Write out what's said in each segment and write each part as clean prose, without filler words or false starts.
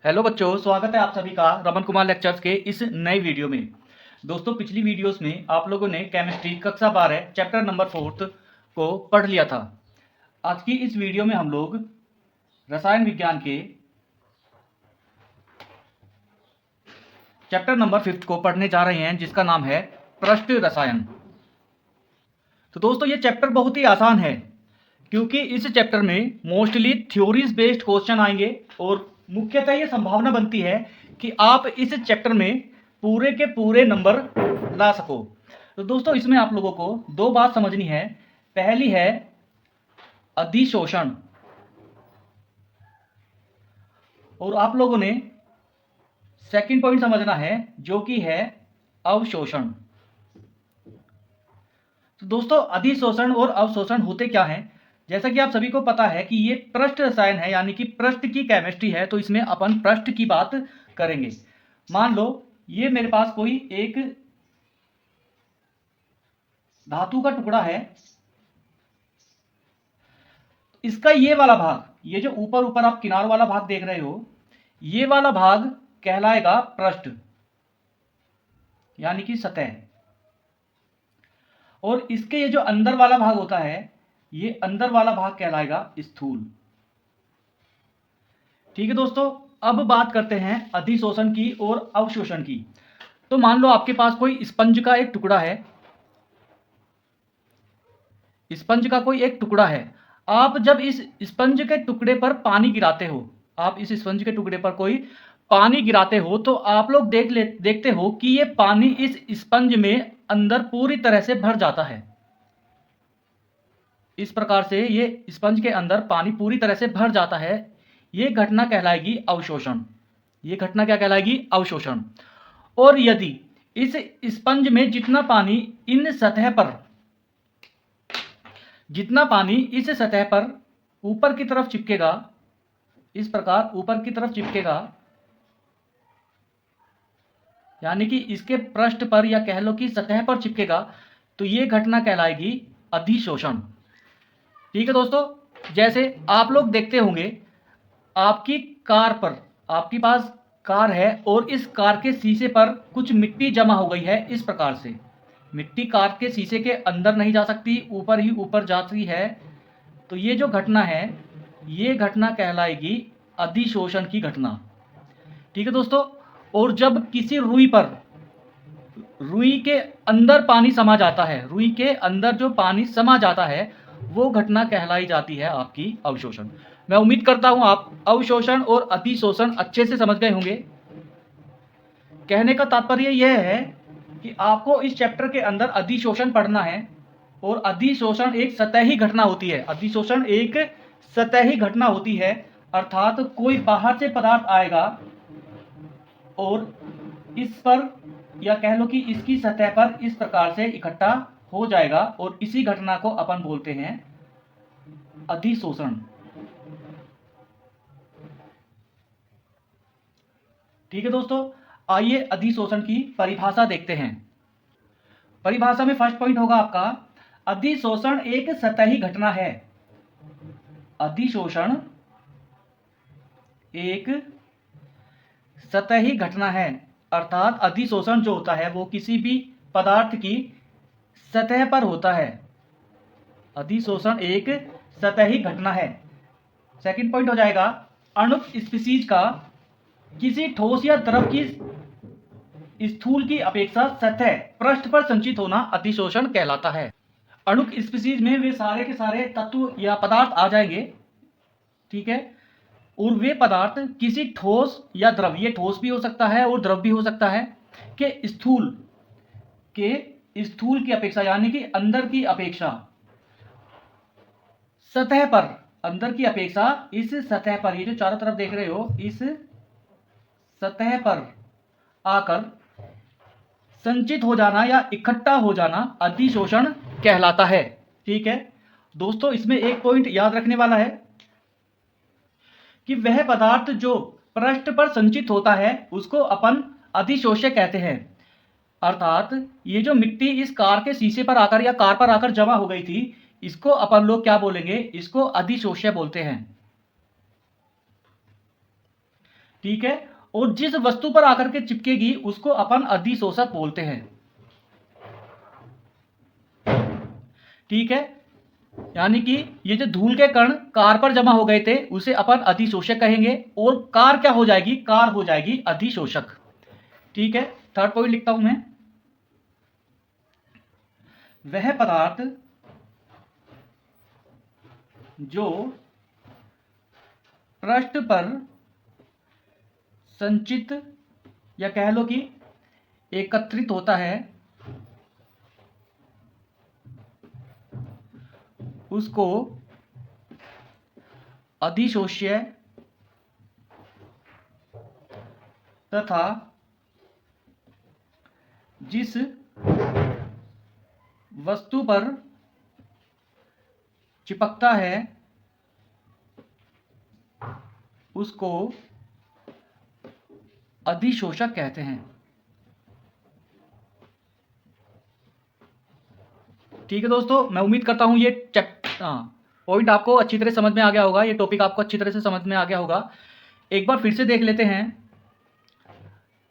Hello बच्चों, स्वागत है आप सभी का रमन कुमार लेक्चर्स के इस नए वीडियो में। दोस्तों, पिछली वीडियोस में आप लोगों ने केमिस्ट्री कक्षा 12 चैप्टर नंबर 4 को पढ़ लिया था। आज की इस वीडियो में हम लोग रसायन विज्ञान के चैप्टर नंबर 5 को पढ़ने जा रहे हैं, जिसका नाम है पृष्ठ रसायन। तो दोस्तों, ये चैप्टर बहुत ही आसान है क्योंकि इस चैप्टर में मोस्टली थ्योरीज बेस्ड क्वेश्चन आएंगे और मुख्यतः ये संभावना बनती है कि आप इस चैप्टर में पूरे के पूरे नंबर ला सको। तो दोस्तों, इसमें आप लोगों को दो बात समझनी है। पहली है अधिशोषण, और आप लोगों ने सेकंड पॉइंट समझना है जो कि है अवशोषण। तो दोस्तों, अधिशोषण और अवशोषण होते क्या हैं? जैसा कि आप सभी को पता है कि ये पृष्ठ रसायन है, यानी कि पृष्ठ की केमिस्ट्री है। तो इसमें अपन पृष्ठ की बात करेंगे। मान लो ये मेरे पास कोई एक धातु का टुकड़ा है। इसका ये वाला भाग, ये जो ऊपर ऊपर आप किनार वाला भाग देख रहे हो, ये वाला भाग कहलाएगा पृष्ठ, यानी कि सतह। और इसके ये जो अंदर वाला भाग होता है, ये अंदर वाला भाग कहलाएगा स्थूल। ठीक है दोस्तों, अब बात करते हैं अधिशोषण की और अवशोषण की। तो मान लो आपके पास कोई स्पंज का एक टुकड़ा है। स्पंज का कोई एक टुकड़ा है। आप जब इस स्पंज के टुकड़े पर पानी गिराते हो, आप इस स्पंज के टुकड़े पर कोई पानी गिराते हो, तो आप लोग देखते हो कि ये पानी इस स्पंज में अंदर पूरी तरह से भर जाता है। इस प्रकार से ये स्पंज के अंदर पानी पूरी तरह से भर जाता है। ये घटना कहलाएगी अवशोषण। ये घटना क्या कहलाएगी? अवशोषण। और यदि इस स्पंज में जितना पानी इस सतह पर ऊपर की तरफ चिपकेगा, इस प्रकार ऊपर की तरफ चिपकेगा, यानी कि इसके पृष्ठ पर या कह लो कि सतह पर चिपकेगा, तो ये घटना कहलाएगी अधिशोषण। ठीक है दोस्तों, जैसे आप लोग देखते होंगे आपकी कार पर, आपके पास कार है और इस कार के शीशे पर कुछ मिट्टी जमा हो गई है। इस प्रकार से मिट्टी कार के शीशे के अंदर नहीं जा सकती, ऊपर ही ऊपर जाती है। तो ये जो घटना है, ये घटना कहलाएगी अधिशोषण की घटना। ठीक है दोस्तों, और जब किसी रुई के अंदर पानी समा जाता है, रुई के अंदर जो पानी समा जाता है, वो घटना कहलाई जाती है आपकी अवशोषण। मैं उम्मीद करता हूं आप अवशोषण और अधिशोषण अच्छे से समझ गए होंगे। कहने का तात्पर्य यह है कि आपको इस चैप्टर के अंदर अधिशोषण पढ़ना है। और अधिशोषण एक सतही घटना होती है। अधिशोषण एक सतही घटना होती है, अर्थात कोई बाहर से पदार्थ आएगा और इस पर या कह लो कि इसकी सतह पर इस प्रकार से इकट्ठा हो जाएगा, और इसी घटना को अपन बोलते हैं अधिशोषण। ठीक है दोस्तों, आइए अधिशोषण की परिभाषा देखते हैं। परिभाषा में फर्स्ट पॉइंट होगा आपका, अधिशोषण एक सतही घटना है। अधिशोषण एक सतही घटना है, अर्थात अधिशोषण जो होता है वो किसी भी पदार्थ की सतह पर होता है। अधिशोषण एक सतही घटना है। सेकंड पॉइंट हो जाएगा, अणुक स्पीशीज का किसी ठोस या द्रव की स्थूल की अपेक्षा सतह पृष्ठ पर संचित होना अधिशोषण कहलाता है। अणुक स्पीशीज में वे सारे के सारे तत्व या पदार्थ आ जाएंगे, ठीक है, और वे पदार्थ किसी ठोस या द्रव, ये ठोस भी हो सकता है और द्रव भी हो सकता है, के स्थूल की अपेक्षा, यानी कि अंदर की अपेक्षा सतह पर, अंदर की अपेक्षा इस सतह पर, ये जो चारों तरफ देख रहे हो, इस सतह पर आकर संचित हो जाना या इकट्ठा हो जाना अधिशोषण कहलाता है। ठीक है दोस्तों, इसमें एक पॉइंट याद रखने वाला है कि वह पदार्थ जो पृष्ठ पर संचित होता है उसको अपन अधिशोष्य कहते हैं। अर्थात ये जो मिट्टी इस कार के शीशे पर आकर या कार पर आकर जमा हो गई थी, इसको अपन लोग क्या बोलेंगे? इसको अधिशोष्य बोलते हैं। ठीक है, और जिस वस्तु पर आकर के चिपकेगी उसको अपन अधिशोषक बोलते हैं। ठीक है, यानी कि ये जो धूल के कण कार पर जमा हो गए थे उसे अपन अधिशोषक कहेंगे, और कार क्या हो जाएगी, कार हो जाएगी अधिशोषक। ठीक है, थर्ड पॉइंट लिखता हूं मैं, वह पदार्थ जो पृष्ठ पर संचित या कह लो कि एकत्रित होता है उसको अधिशोष्य तथा जिस वस्तु पर चिपकता है उसको अधिशोषक कहते हैं। ठीक है दोस्तों, मैं उम्मीद करता हूं ये पॉइंट आपको अच्छी तरह समझ में आ गया होगा, ये टॉपिक आपको अच्छी तरह से समझ में आ गया होगा। एक बार फिर से देख लेते हैं।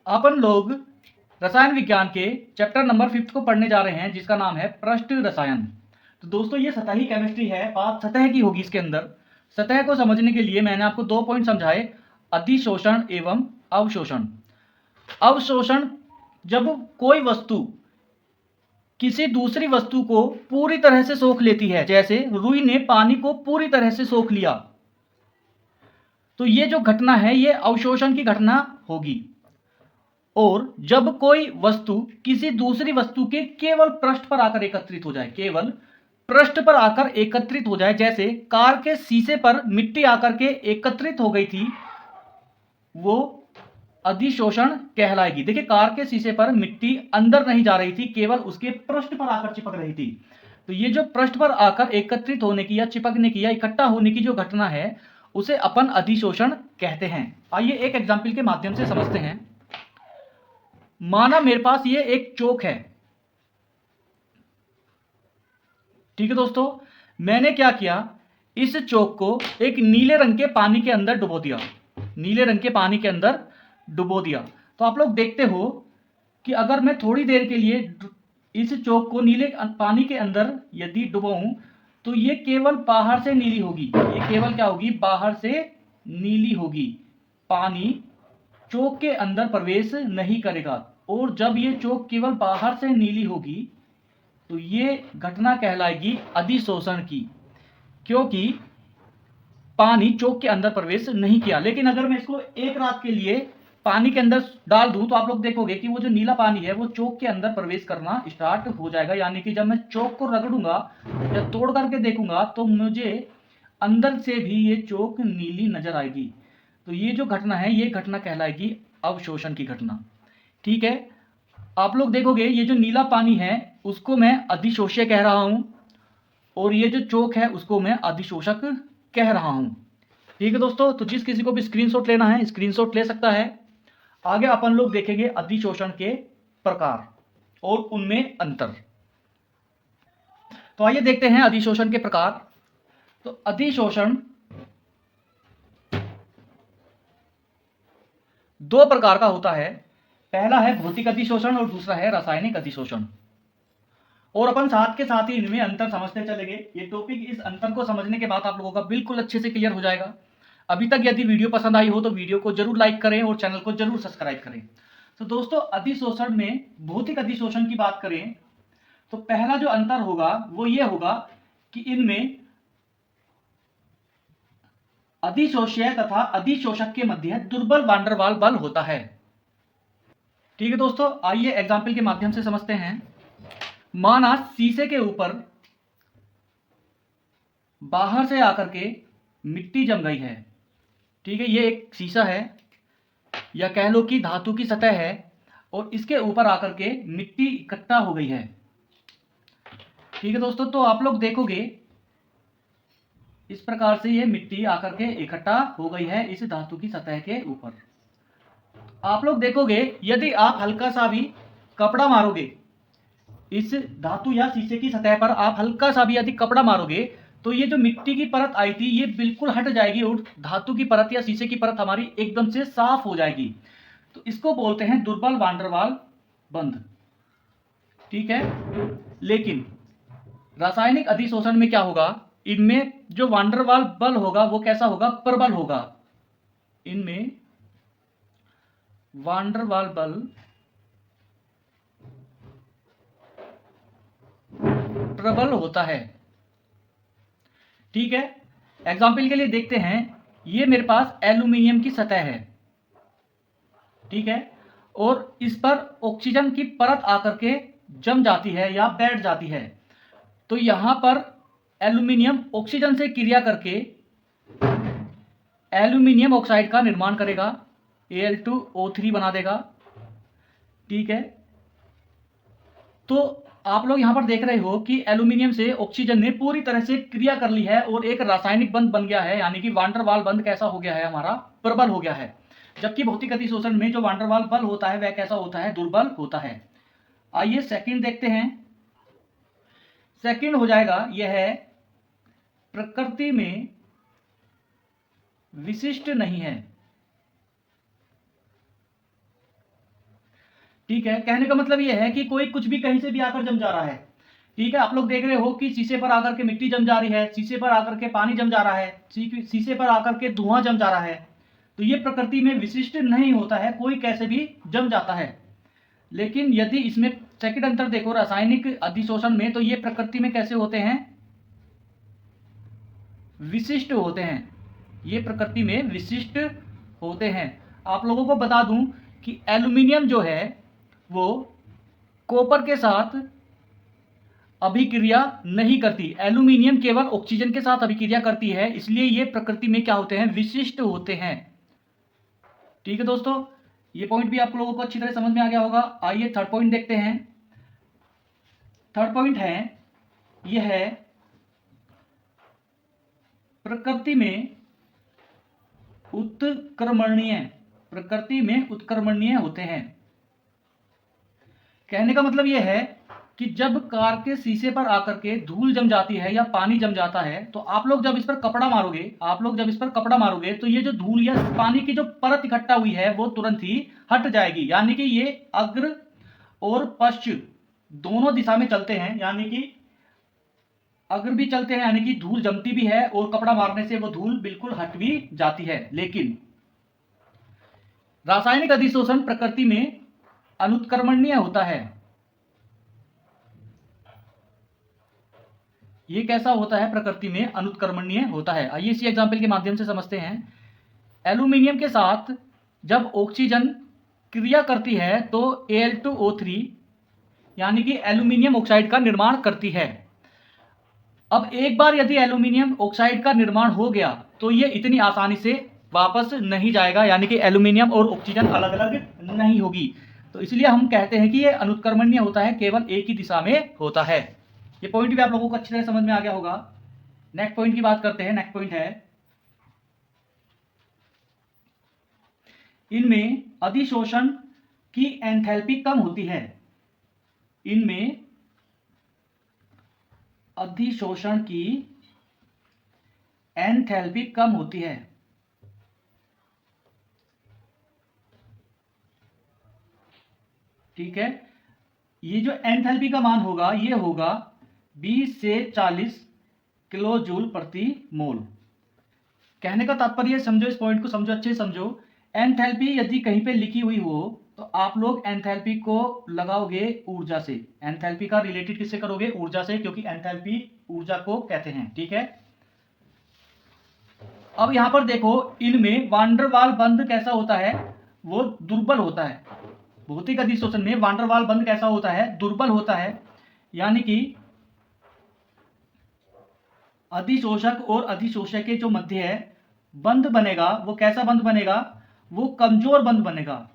अपन लोग रसायन विज्ञान के चैप्टर नंबर 5 को पढ़ने जा रहे हैं जिसका नाम है पृष्ठ रसायन। तो दोस्तों ये सतही केमिस्ट्री है, बात सतह की होगी इसके अंदर। सतह को समझने के लिए मैंने आपको 2 पॉइंट समझाए, अधिशोषण एवं अवशोषण। अवशोषण, जब कोई वस्तु किसी दूसरी वस्तु को पूरी तरह से सोख लेती है, जैसे रुई ने पानी को पूरी तरह से सोख लिया, तो ये जो घटना है ये अवशोषण की घटना होगी। और जब कोई वस्तु किसी दूसरी वस्तु के केवल पृष्ठ पर आकर एकत्रित हो जाए, केवल पृष्ठ पर आकर एकत्रित हो जाए, जैसे कार के शीशे पर मिट्टी आकर के एकत्रित हो गई थी, वो अधिशोषण कहलाएगी। देखिए कार के शीशे पर मिट्टी अंदर नहीं जा रही थी, केवल उसके पृष्ठ पर आकर चिपक रही थी। तो ये जो पृष्ठ पर आकर एकत्रित होने की या चिपकने की या इकट्ठा होने की जो घटना है उसे अपन अधिशोषण कहते हैं। आइए एक एग्जाम्पल के माध्यम से समझते हैं। माना मेरे पास ये एक चोक है। ठीक है दोस्तों, मैंने क्या किया, इस चोक को एक नीले रंग के पानी के अंदर डुबो दिया, नीले रंग के पानी के अंदर डुबो दिया। तो आप लोग देखते हो कि अगर मैं थोड़ी देर के लिए इस चोक को नीले पानी के अंदर यदि डुबाऊं तो ये केवल बाहर से नीली होगी, ये केवल क्या होगी, बाहर से नीली होगी, पानी चोक के अंदर प्रवेश नहीं करेगा। और जब ये चोक केवल बाहर से नीली होगी तो ये घटना कहलाएगी अधिशोषण की, क्योंकि पानी चोक के अंदर प्रवेश नहीं किया। लेकिन अगर मैं इसको एक रात के लिए पानी के अंदर डाल दूं तो आप लोग देखोगे कि वो जो नीला पानी है वो चोक के अंदर प्रवेश करना स्टार्ट हो जाएगा। यानी कि जब मैं चोक को रगड़ूंगा या तोड़ करके देखूंगा तो मुझे अंदर से भी ये चोक नीली नजर आएगी। तो ये जो घटना है ये घटना कहलाएगी अवशोषण की घटना। ठीक है, आप लोग देखोगे ये जो नीला पानी है उसको मैं अधिशोष्य कह रहा हूं, और ये जो चोक है उसको मैं अधिशोषक कह रहा हूं। ठीक है दोस्तों, तो जिस किसी को भी स्क्रीनशॉट लेना है स्क्रीनशॉट ले सकता है। आगे अपन लोग देखेंगे अधिशोषण के प्रकार और उनमें अंतर। तो आइए देखते हैं अधिशोषण के प्रकार। तो अधिशोषण 2 प्रकार का होता है, पहला है भौतिक अधिशोषण और दूसरा है रासायनिक अधिशोषण। और अपन साथ के साथ ही इनमें अंतर समझते चलेंगे। ये टॉपिक, इस अंतर को समझने के बाद आप लोगों का बिल्कुल अच्छे से क्लियर हो जाएगा। अभी तक यदि वीडियो पसंद आई हो तो वीडियो को जरूर लाइक करें और चैनल को जरूर सब्सक्राइब करें। तो दोस्तों अधिशोषण में भौतिक अधिशोषण की बात करें तो पहला जो अंतर होगा वो ये होगा कि इनमें अधिशोष्य तथा अधिशोषक के मध्य दुर्बल वान डेर वाल बल होता है। ठीक है दोस्तों, आइए एग्जाम्पल के माध्यम से समझते हैं। माना शीशे के ऊपर बाहर से आकर के मिट्टी जम गई है। ठीक है, ये एक शीशा है या कह लो कि धातु की सतह है और इसके ऊपर आकर के मिट्टी इकट्ठा हो गई है। ठीक है दोस्तों, तो आप लोग देखोगे इस प्रकार से ये मिट्टी आकर के इकट्ठा हो गई है इस धातु की सतह के ऊपर। आप लोग देखोगे यदि आप हल्का सा भी कपड़ा मारोगे इस धातु या शीशे की सतह पर, आप हल्का सा भी यदि कपड़ा मारोगे तो ये जो मिट्टी की परत आई थी ये बिल्कुल हट जाएगी और धातु की परत या शीशे की परत हमारी एकदम से साफ हो जाएगी। तो इसको बोलते हैं दुर्बल वान डेर वाल बंध। ठीक है, लेकिन रासायनिक अधिशोषण में क्या होगा, इनमें जो वान डेर वाल बल होगा वो कैसा होगा, प्रबल होगा। इनमें वान डेर वाल बल प्रबल होता है। ठीक है, एग्जाम्पल के लिए देखते हैं, ये मेरे पास एल्यूमिनियम की सतह है। ठीक है, और इस पर ऑक्सीजन की परत आकर के जम जाती है या बैठ जाती है। तो यहां पर एल्यूमिनियम ऑक्सीजन से क्रिया करके एल्यूमिनियम ऑक्साइड का निर्माण करेगा, Al2O3 बना देगा। ठीक है, तो आप लोग यहां पर देख रहे हो कि एल्यूमिनियम से ऑक्सीजन ने पूरी तरह से क्रिया कर ली है और एक रासायनिक बंध बन गया है, यानी कि वान डेर वाल बंध कैसा हो गया है, हमारा प्रबल हो गया है। जबकि भौतिक अधिशोषण में जो वान डेर वाल बल होता है वह कैसा होता है, दुर्बल होता है। आइए सेकंड देखते हैं। सेकंड हो जाएगा यह है प्रकृति में विशिष्ट नहीं है। ठीक है, कहने का मतलब यह है कि कोई कुछ भी कहीं से भी आकर जम जा रहा है। ठीक है, आप लोग देख रहे हो कि शीशे पर आकर के मिट्टी जम जा रही है, शीशे पर आकर के पानी जम जा रहा है, शीशे पर आकर के धुआं जम जा रहा है। तो ये प्रकृति में विशिष्ट नहीं होता है, कोई कैसे भी जम जाता है। लेकिन यदि इसमें सेकंड अंतर देखो रासायनिक अधिशोषण में, तो ये प्रकृति में कैसे होते हैं, विशिष्ट होते हैं। ये प्रकृति में विशिष्ट होते हैं। आप लोगों को बता दूं कि एल्यूमिनियम जो है वो कॉपर के साथ अभिक्रिया नहीं करती, एल्यूमिनियम केवल ऑक्सीजन के साथ अभिक्रिया करती है, इसलिए ये प्रकृति में क्या होते हैं, विशिष्ट होते हैं। ठीक है दोस्तों, ये पॉइंट भी आप लोगों को अच्छी तरह समझ में आ गया होगा। आइए थर्ड पॉइंट देखते हैं। थर्ड पॉइंट है, यह है प्रकृति में उत्क्रमणीय, प्रकृति में उत्क्रमणीय होते हैं। कहने का मतलब यह है कि जब कार के शीशे पर आकर के धूल जम जाती है या पानी जम जाता है, तो आप लोग जब इस पर कपड़ा मारोगे, तो ये जो धूल या पानी की जो परत इकट्ठा हुई है वो तुरंत ही हट जाएगी। यानी कि ये अग्र और पश्चिम दोनों दिशा में चलते हैं, यानी कि अग्र भी चलते हैं, यानी कि धूल जमती भी है और कपड़ा मारने से वो धूल बिल्कुल हट भी जाती है। लेकिन रासायनिक अधिशोषण प्रकृति में अनुत्क्रमणीय होता है। ये कैसा होता है, प्रकृति में अनुत्क्रमणीय होता है। आइए इसी एग्जाम्पल के माध्यम से समझते हैं। एल्यूमिनियम के साथ जब ऑक्सीजन क्रिया करती है तो Al2O3 यानी कि एल्यूमिनियम ऑक्साइड का निर्माण करती है। अब एक बार यदि एल्यूमिनियम ऑक्साइड का निर्माण हो गया तो ये इतनी आसानी से वापस नहीं जाएगा, यानी कि एल्यूमिनियम और ऑक्सीजन अलग अलग नहीं होगी। तो इसलिए हम कहते हैं कि ये अनुत्क्रमणीय होता है, केवल एक ही दिशा में होता है। ये पॉइंट भी आप लोगों को अच्छी तरह समझ में आ गया होगा। नेक्स्ट पॉइंट की बात करते हैं। नेक्स्ट पॉइंट है, इनमें अधिशोषण की एंथैल्पी कम होती है। इनमें अधिशोषण की एंथैल्पी कम होती है। ठीक है, ये जो एंथैल्पी का मान होगा ये होगा 20 से 40 किलो जूल प्रति मोल। कहने का तात्पर्य समझो, इस पॉइंट को समझो, अच्छे समझो। एंथैल्पी यदि कहीं पे लिखी हुई हो तो आप लोग एंथैल्पी को लगाओगे ऊर्जा से। एंथैल्पी का रिलेटेड किससे करोगे, ऊर्जा से, क्योंकि एंथैल्पी ऊर्जा को कहते हैं। ठीक है, अब यहां पर देखो, इनमें वान डेर वाल बंध कैसा होता है, वो दुर्बल होता है। भौतिक अधिशोषण में वान डेर वाल बंध कैसा होता है, दुर्बल होता है। यानी कि अधिशोषक और अधिशोषक के जो मध्य है बंध बनेगा, वो कैसा बंध बनेगा, वो कमजोर बंध बनेगा।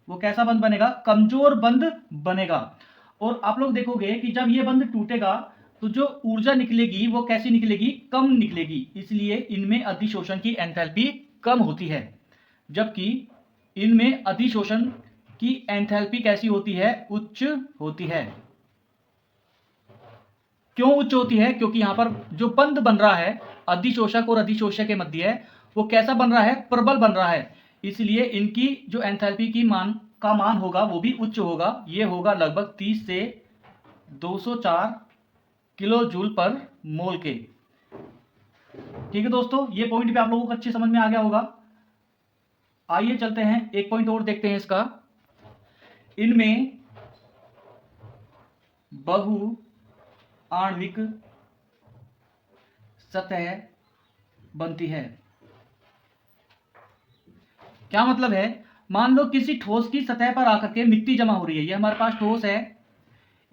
वो कैसा बंध बनेगा, कमजोर बंध बनेगा। और आप लोग देखोगे कि जब ये बंध टूटेगा तो जो ऊर्जा निकलेगी वो कैसी निकलेगी, कम निकलेगी। इसलिए इनमें अधिशोषण की एंथैल्पी कम होती है, जबकि इनमें अधिशोषण की एंथैल्पी कैसी होती है, उच्च होती है। क्यों उच्च होती है? क्योंकि यहाँ पर जो बंध बन रहा है अधिशोषक और अधिशोष्य के मध्य है, वो कैसा बन रहा है? प्रबल बन रहा है। इसलिए इनकी जो एंथैल्पी की मान होगा वो भी उच्च होगा। ये होगा लगभग 30 से 204 किलो जूल पर मोल के। ठीक है दोस्तों, ये पॉइंट भी आप लोगों को अच्छी समझ में आ गया होगा। आइए चलते हैं, एक पॉइंट और देखते हैं इसका। इनमें बहु आणविक सतह बनती है। क्या मतलब है? मान लो किसी ठोस की सतह पर आकर के मिट्टी जमा हो रही है। ये हमारे पास ठोस है,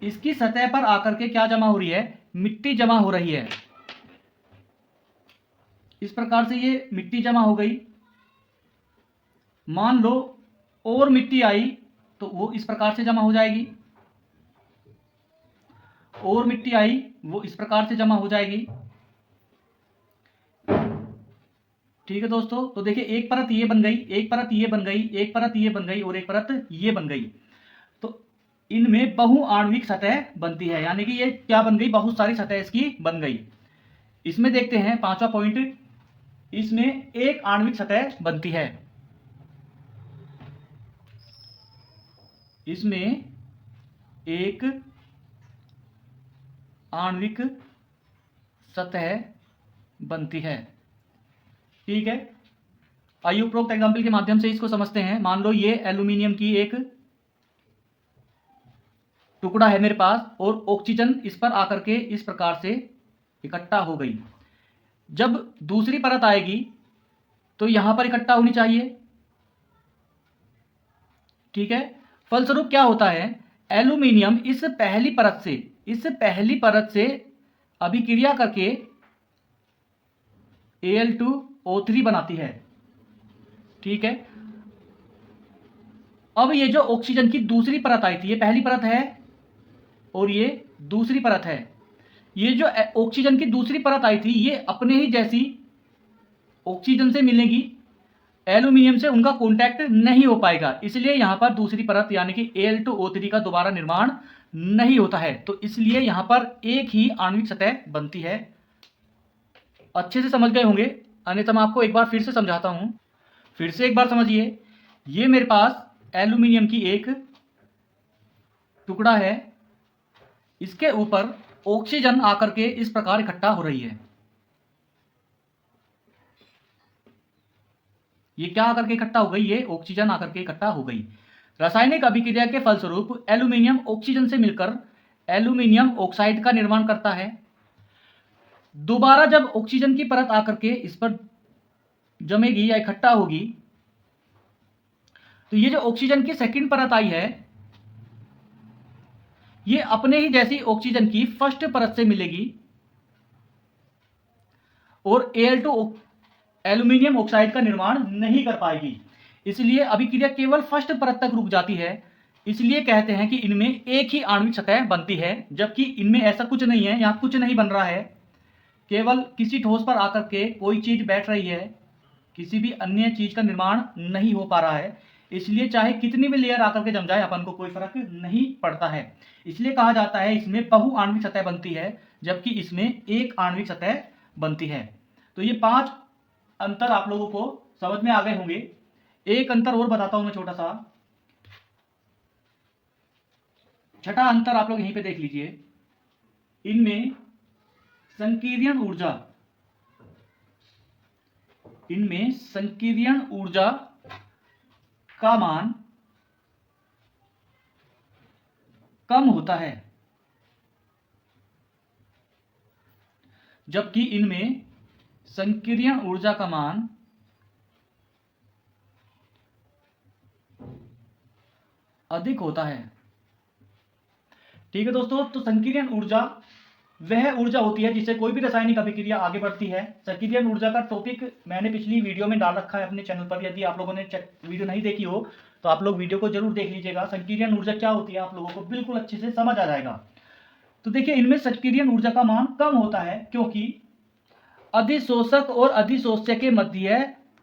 इसकी सतह पर आकर के क्या जमा हो रही है? मिट्टी जमा हो रही है। इस प्रकार से ये मिट्टी जमा हो गई। मान लो और मिट्टी आई तो वो इस प्रकार से जमा हो जाएगी, और मिट्टी आई वो इस प्रकार से जमा हो जाएगी। ठीक है दोस्तों, तो देखिए एक परत ये बन गई, एक परत ये बन गई, एक परत ये बन गई और एक परत ये बन गई। तो इनमें बहुआण्विक सतह बनती है, यानी कि ये क्या बन गई? बहुत सारी सतह इसकी बन गई। इसमें देखते हैं पांचवा पॉइंट, इसमें एक आणविक सतह बनती है। इसमें एक आणविक सतह बनती है। ठीक है, आइए उपरोक्त एग्जाम्पल के माध्यम से इसको समझते हैं। मान लो ये एल्यूमिनियम की एक टुकड़ा है मेरे पास और ऑक्सीजन इस पर आकर के इस प्रकार से इकट्ठा हो गई। जब दूसरी परत आएगी तो यहां पर इकट्ठा होनी चाहिए। ठीक है, फलस्वरूप क्या होता है? एल्यूमिनियम इस पहली परत से अभिक्रिया करके Al2O3 बनाती है। ठीक है, अब ये जो ऑक्सीजन की दूसरी परत आई थी, ये पहली परत है और ये दूसरी परत है। ये जो ऑक्सीजन की दूसरी परत आई थी ये अपने ही जैसी ऑक्सीजन से मिलेगी, एल्यूमिनियम से उनका कॉन्टैक्ट नहीं हो पाएगा, इसलिए यहां पर दूसरी परत यानी कि Al2O3 का दोबारा निर्माण नहीं होता है। तो इसलिए यहां पर एक ही आणविक सतह बनती है। अच्छे से समझ गए होंगे, अन्यथा मैं आपको एक बार फिर से समझाता हूं। फिर से एक बार समझिए, ये मेरे पास एल्यूमिनियम की एक टुकड़ा है, इसके ऊपर ऑक्सीजन आकर के इस प्रकार इकट्ठा हो रही है। ये क्या आकर के इकट्ठा हो गई? ये ऑक्सीजन आकर के इकट्ठा हो गई। रासायनिक अभिक्रिया के फलस्वरूप एल्यूमिनियम ऑक्सीजन से मिलकर एल्यूमिनियम ऑक्साइड का निर्माण करता है। दोबारा जब ऑक्सीजन की परत आकर के इस पर जमेगी या इकट्ठा होगी तो ये जो ऑक्सीजन की सेकंड परत आई है ये अपने ही जैसी ऑक्सीजन की फर्स्ट परत से मिलेगी और Al2 एल्यूमिनियम ऑक्साइड का निर्माण नहीं कर पाएगी। इसलिए अभिक्रिया केवल फर्स्ट परत तक रुक जाती है। इसलिए कहते हैं कि इनमें एक ही आणविक सतह बनती है, जबकि इनमें ऐसा कुछ नहीं है। यहां कुछ नहीं बन रहा है, केवल किसी ठोस पर आकर के कोई चीज बैठ रही है, किसी भी अन्य चीज का निर्माण नहीं हो पा रहा है। इसलिए चाहे कितनी भी लेयर आकर के जम जाए अपन को कोई फर्क नहीं पड़ता है। इसलिए कहा जाता है इसमें बहुआण्विक सतह बनती है, जबकि इसमें एक आणविक सतह बनती है। तो ये 5 अंतर आप लोगों को समझ में आ गए होंगे। एक अंतर और बताता हूं मैं, छोटा सा छठा अंतर आप लोग यहीं पे देख लीजिए। इनमें संकीर्ण ऊर्जा का मान कम होता है, जबकि इनमें संकीर्ण ऊर्जा का मान अधिक होता है। ठीक है दोस्तों, तो संकीर्ण ऊर्जा वह ऊर्जा होती है जिससे कोई भी रासायनिक अभिक्रिया आगे बढ़ती है। संकीर्ण ऊर्जा का टॉपिक मैंने पिछली वीडियो में डाल रखा है अपने चैनल पर। यदि आप लोगों ने वीडियो नहीं देखी हो तो आप लोग वीडियो को जरूर देख लीजिएगा। संकीर्ण ऊर्जा क्या होती है आप लोगों को बिल्कुल अच्छे से समझ आ जाएगा। तो देखिए इनमें संकीर्ण ऊर्जा का मान कम होता है क्योंकि अधिशोषक और अधिशोष्य के मध्य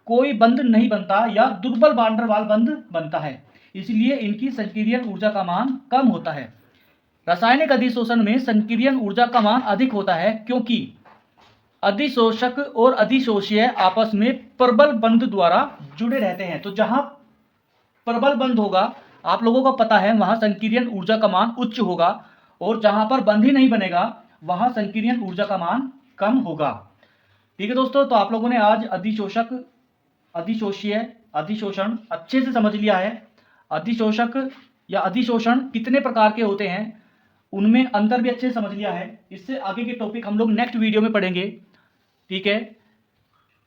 कोई बंध नहीं बनता या दुर्बल वान डेर वाल बंध बनता है, इसलिए इनकी संकीर्ण ऊर्जा का मान कम होता है। रासायनिक अधिशोषण में संकीर्ण ऊर्जा का मान अधिक होता है क्योंकि अधिशोषक और अधिशोष्य आपस में प्रबल बंध द्वारा जुड़े रहते हैं। तो जहां प्रबल बंध होगा, आप लोगों को पता है, वहां संकीर्ण ऊर्जा का मान उच्च होगा, और जहां पर बंध ही नहीं बनेगा वहां संकीर्ण ऊर्जा का मान कम होगा। ठीक है दोस्तों, तो आप लोगों ने आज अधिशोषक, अधिशोष्य, अधिशोषण अच्छे से समझ लिया है। अधिशोषक या अधिशोषण कितने प्रकार के होते हैं, उनमें अंतर भी अच्छे से समझ लिया है। इससे आगे के टॉपिक हम लोग नेक्स्ट वीडियो में पढ़ेंगे। ठीक है,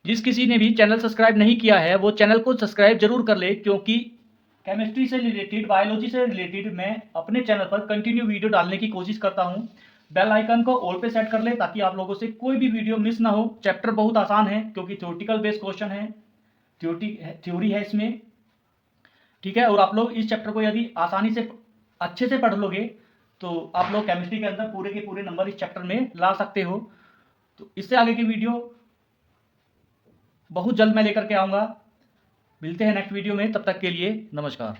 जिस किसी ने भी चैनल सब्सक्राइब नहीं किया है वो चैनल को सब्सक्राइब जरूर कर ले, क्योंकि केमिस्ट्री से रिलेटेड, बायोलॉजी से रिलेटेड मैं अपने चैनल पर कंटिन्यू वीडियो डालने की कोशिश करता हूं। बेल आइकन को ऑल पे सेट कर ले ताकि आप लोगों से कोई भी वीडियो मिस ना हो। चैप्टर बहुत आसान है क्योंकि थ्योरेटिकल बेस्ड क्वेश्चन है, थ्योरी है इसमें। ठीक है, और आप लोग इस चैप्टर को यदि आसानी से अच्छे से पढ़ लोगे तो आप लोग केमिस्ट्री के अंदर पूरे के पूरे नंबर इस चैप्टर में ला सकते हो। तो इससे आगे की वीडियो बहुत जल्द मैं लेकर के आऊंगा। मिलते हैं नेक्स्ट वीडियो में, तब तक के लिए नमस्कार।